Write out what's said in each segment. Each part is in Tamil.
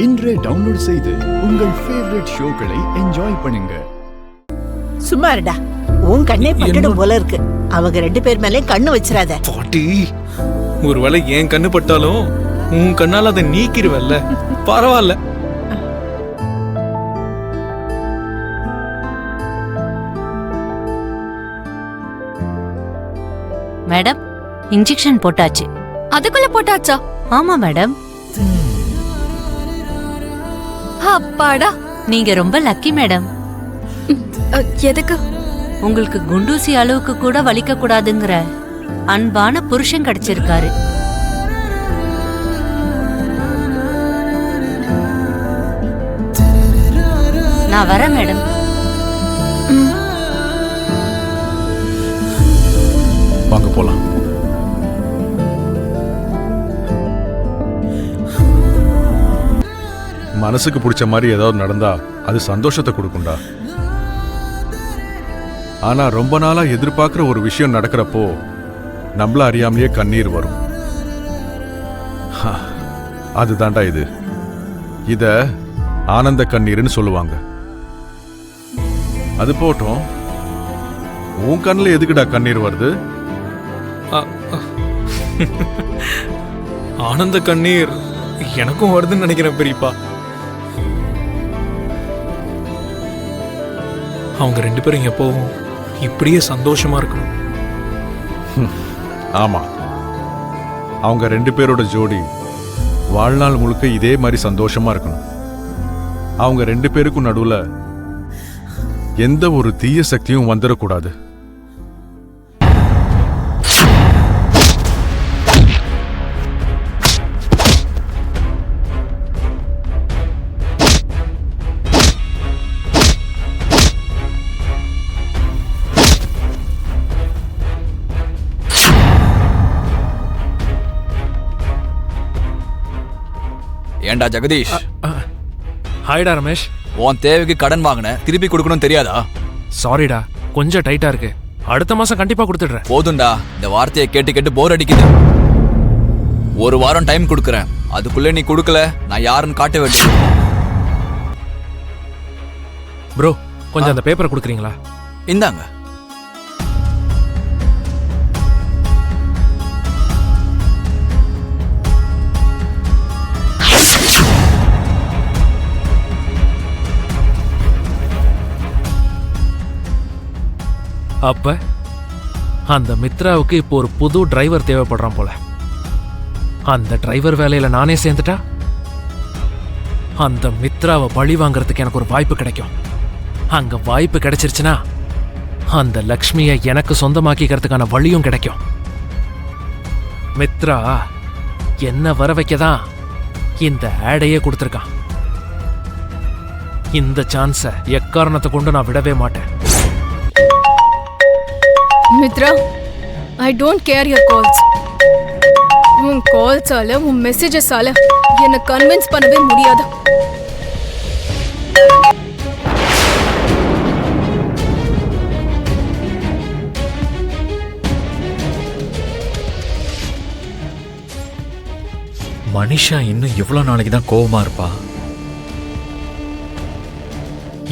இன்றே டவுன்லோட் செய்து உங்கள் ஃபேவரட் ஷோக்களை என்ஜாய் பண்ணுங்க. சும்மா இருடா, உன் கண்ணே பட்டுடும் போல இருக்கு. அவங்க 2 பேர் மேலே கண்ணு வச்சிராத. பாட்டி, ஒருவேளை என் கண்ணு பட்டாலும் உன் கண்ணால அதை நீக்கிடுவல்ல, பரவாயில்ல. மேடம், இன்ஜெக்ஷன் போட்டாச்சு. அதுக்குள்ள போட்டாச்சா? ஆமா மேடம். அப்பாடா, நீங்க ரொம்ப லக்கி மேடம். எதுக்கு? உங்களுக்கு குண்டூசி அளவுக்கு கூட வலிக்க கூடாதுங்கிற அன்பான புருஷன் கிடைச்சிருக்காரு. நான் வரேன் மேடம். வாங்க போலாம். மனசுக்கு பிடிச்ச மாதிரி ஏதாவது நடந்தா அது சந்தோஷத்தை கொடுக்கும்டா. ஆனா ரொம்ப நாளா எதிர்பார்க்கிற ஒரு விஷயம் நடக்கிறப்போ நம்மள அறியாமலேயே கண்ணீர் வரும். அதுதான்டா இது. இத ஆனந்த கண்ணீர்னு சொல்லுவாங்க. அது போட்டும், உன் கண்ணில் எதுக்குடா கண்ணீர் வருது? ஆனந்த கண்ணீர் எனக்கும் வருதுன்னு நினைக்கிறேன் பெரியப்பா. அவங்க 2 பேரும் எப்பவும் இப்படியே சந்தோஷமா இருக்கணும். ஆமா, அவங்க 2 பேரோட ஜோடி வாழ்நாள் முழுக்க இதே மாதிரி சந்தோஷமா இருக்கணும். அவங்க 2 பேருக்கும் நடுவுல எந்த ஒரு தீய சக்தியும் வந்துடக்கூடாது. ஏண்டா ஜெகதீஷ்? ஹாய்டா ரமேஷ். உன் தேவைக்கு கடன் வாங்கின, திருப்பி கொடுக்கணும் தெரியாதா? சாரிடா, கொஞ்சம் டைட்டா இருக்கு. அடுத்த மாசம் கண்டிப்பா கொடுத்துடுறேன். போதும்டா, இந்த வார்த்தையை கேட்டு கேட்டு போர் அடிக்குது. 1 வாரம் டைம் கொடுக்கறேன். அதுக்குள்ள நீ கொடுக்கல, நான் யாருன்னு காட்ட வேண்டியது. ப்ரோ, கொஞ்சம் அந்த பேப்பரை கொடுக்குறீங்களா? இந்தாங்க. அப்ப அந்த மித்ராவுக்கு இப்போ ஒரு புது டிரைவர் தேவைப்படுறான் போல. அந்த டிரைவர் வேலையில நானே சேர்ந்துட்டா அந்த மித்ராவை பழி வாங்கறதுக்கு எனக்கு ஒரு வாய்ப்பு கிடைக்கும். அங்க வாய்ப்பு கிடைச்சிருச்சுன்னா அந்த லக்ஷ்மியை எனக்கு சொந்தமாக்கிக்கிறதுக்கான வழியும் கிடைக்கும். மித்ரா என்ன வர வைக்கதான் இந்த ஆடையே கொடுத்துருக்கான். இந்த சான்ஸை எக்காரணத்தை கொண்டு நான் விடவே மாட்டேன். Mitra, I don't care your calls. உன் கால்ஸால, உன் மெசேஜஸால என்னை கன்வின்ஸ் பண்ணவே முடியாது. மனிஷா இன்னும் எவ்வளவு நாளைக்கு தான் கோவமா இருப்பா?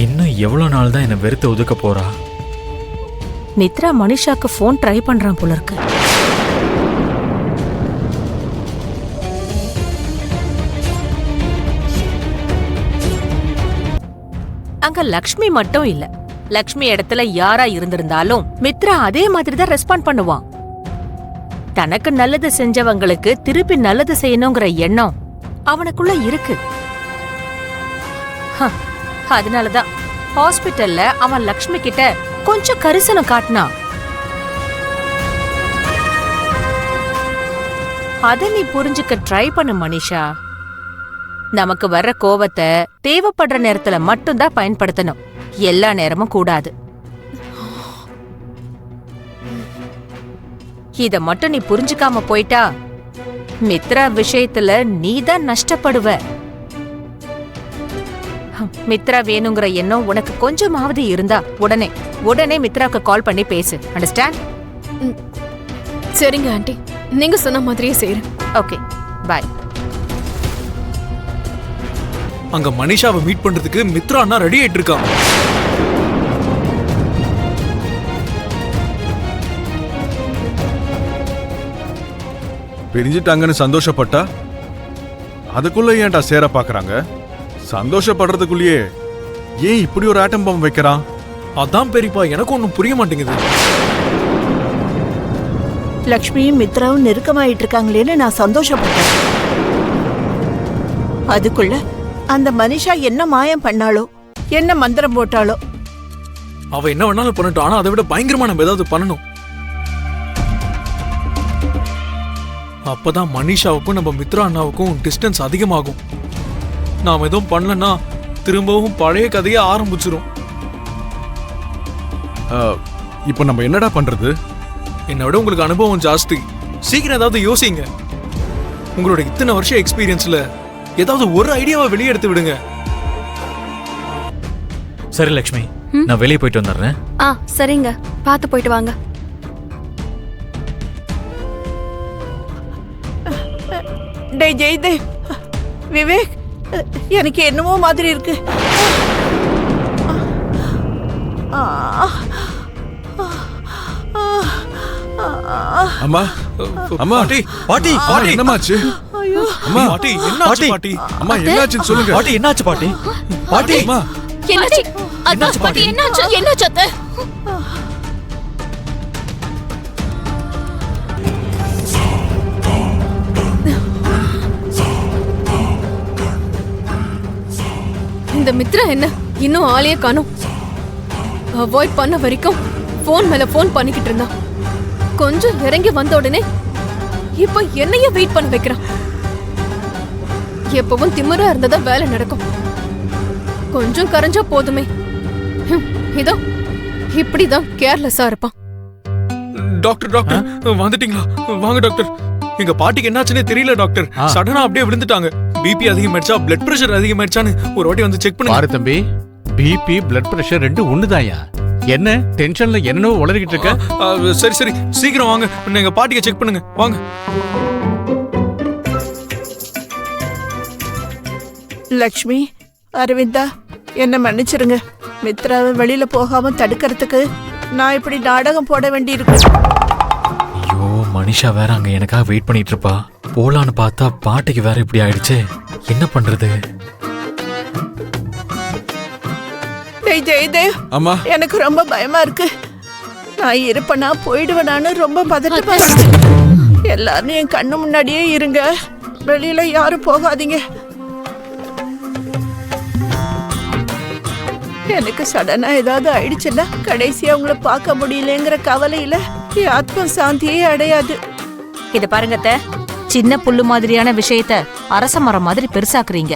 இன்னும் எவ்வளவு நாள் தான் என்னை வெறுத்து ஒதுக்க போறா? மித்ரா மனிஷாக்கு போன் ட்ரை பண்றான் போல இருக்கு. அங்க லக்ஷ்மி மட்டும் இல்ல, லக்ஷ்மி இடத்துல யாரா இருந்திருந்தாலும் மித்ரா அதே மாதிரி தான் ரெஸ்பாண்ட் பண்ணுவான். தனக்கு நல்லது செஞ்சவங்களுக்கு திருப்பி நல்லது செய்யணுங்கிற எண்ணம் அவனுக்குள்ள இருக்கு. அதனாலதான் ஹாஸ்பிட்டல்ல அவன் லக்ஷ்மி கிட்ட கொஞ்சம் கரிசனம் காட்டினான். அத நீ புரிஞ்சுக்க ட்ரை பண்ணு மனிஷா. நமக்கு வர்ற கோவத்தை தேவைப்படுற நேரத்துல மட்டும்தான் பயன்படுத்தணும், எல்லா நேரமும் கூடாது. இத மட்டும் நீ புரிஞ்சுக்காம போயிட்டா மித்ரா விஷயத்துல நீதான் நஷ்டப்படுவ. மித்ரா வேணுங்கிற எண்ணம் உனக்கு கொஞ்சமாவது இருந்தா உடனே மித்ராவுக்கு கால் பண்ணி பேசு. அண்டர்ஸ்டாண்ட்? சரிங்க ஆண்டி, நீங்க சொன்ன மாதிரியே செய்றேன். ஓகே, பாய். அங்க மனிஷாவை மீட் பண்றதுக்கு மித்ரா அண்ணா ரெடி ஆயிட்டு இருக்கான். பிரிஞ்சிட்டாங்கன்னு சந்தோஷப்பட்டா அதுக்குள்ள ஏன்டா சேர பாக்குறாங்க? சந்தோஷப்படுறதுக்குள்ளேயே ஏன் இப்படி ஒரு ஆட்டம் பாம்பு வைக்கிறான்? அதான் பெரியப்பா எனக்கு ஒன்றும் புரிய மாட்டேங்குது. லக்ஷ்மியும் மித்ராவும் நெருக்கமாயிட்டு இருக்காங்களேன்னு நான் சந்தோஷப்பட்டேன். அதுக்குள்ள அந்த மனிஷா என்ன மாயம் பண்ணாளோ, என்ன மந்திரம் போட்டாளோ. அவ என்ன வேணாலும் பண்ணட்டும், ஆனா அதை விட பயங்கரமா நம்ம ஏதாவது பண்ணணும். அப்பதான் மனிஷாவுக்கும் நம்ம மித்ரா அண்ணாவுக்கும் டிஸ்டன்ஸ் அதிகமாகும். நாம் எதுவும் பண்ணலன்னா திரும்பவும் பழைய கதையை ஆரம்பிச்சிரும். இப்போ நம்ம என்னடா பண்றது? என்னை விட உங்களுக்கு அனுபவம் ஜாஸ்தி. சீக்கிரம் ஏதாவது யோசிங்க. உங்களோட இத்தனை வருஷம் எக்ஸ்பீரியன்ஸ்ல ஏதாவது ஒரு ஐடியாவை வெளியே எடுத்து விடுங்க. சரி லக்ஷ்மி, நான் வெளியே போயிட்டு வந்துடுறேன். சரிங்க, பார்த்து போயிட்டு வாங்க. டேய் ஜெய்தேவ், விவேக், எனக்கு என்னமோ மாதிரி இருக்கு. அம்மா அம்மா பாட்டி, பாட்டி பாட்டி என்னமாச்சு? அம்மா பாட்டி என்னாச்சு பாட்டி? அம்மா என்னாச்சுன்னு சொல்லுங்க. பாட்டி என்னாச்சு பாட்டி? பாட்டி அம்மா என்னாச்சு? என்னாச்சு பாட்டி? என்னாச்சு அத்தை? இந்த மித்ரா என்ன இன்னும் ஆளையே காணோம். அவாய்ட் பண்ண வரைக்கும் போன் மேல போன் பண்ணிக்கிட்டு இருந்தான். கொஞ்சம் இறங்கி வந்த உடனே இப்ப என்னைய வெயிட் பண்ண வைக்கிறான். எப்பவும் திமிரா இருந்ததா வேலை நடக்கும். கொஞ்சம் கரைஞ்சா போதுமே. இதோ இப்படிதான் கேர்லெஸ்ஸா இருப்பான். டாக்டர் டாக்டர் வந்துட்டீங்களா? வாங்க டாக்டர். எங்க பாட்டிக்கு என்னாச்சுன்னே தெரியல டாக்டர். சடனா அப்படியே விழுந்துட்டாங்க. பிபி அதிகமாயிடுச்சா, பிளட் பிரஷர் அதிகமாயிடுச்சான்னு ஒரு வாட்டி வந்து செக் பண்ணுங்க. பாரு தம்பி, பிபி பிளட் பிரஷர் ரெண்டு ஒண்ணுதாயா. என்ன டென்ஷன்ல என்னவோ உளறிக்கிட்டு இருக்க? சரி சரி, சீக்கிரம் வாங்க. எங்க பாட்டியை செக் பண்ணுங்க வாங்க. லக்ஷ்மி, அரவிந்தா, என்ன மன்னிச்சிருங்க. மித்ராவை வெளியில போகாம தடுக்கிறதுக்கு நான் இப்படி நாடகம் போட வேண்டியிருக்கு. ஐயோ, மனிஷா வேற அங்க எனக்காக வெயிட் பண்ணிட்டு இருப்பா. போலான்னு பார்த்தா பாட்டிக்கு வேற இப்படி ஆயிடுச்சு. என்ன பண்றது? டேய் ஜெயதேவ், அம்மா எனக்கு ரொம்ப பயமா இருக்கு. நான் இருப்பனா போயிடுவேனான்னு ரொம்ப பதட்டமா. எல்லாரும் என் கண்ணு முன்னாடியே இருங்க. வெளியில யாரும் போகாதீங்க. எனக்கு சடனா ஏதாவது ஆயிடுச்சுல்ல, கடைசியா உங்களை பார்க்க முடியலங்கிற கவலையில என் ஆத்ம சாந்தியே அடையாது. இத பாருங்க அத்தை, சின்ன புல்லு மாதிரியான விஷயத்த அரச மரம் மாதிரி பெருசாக்குறீங்க.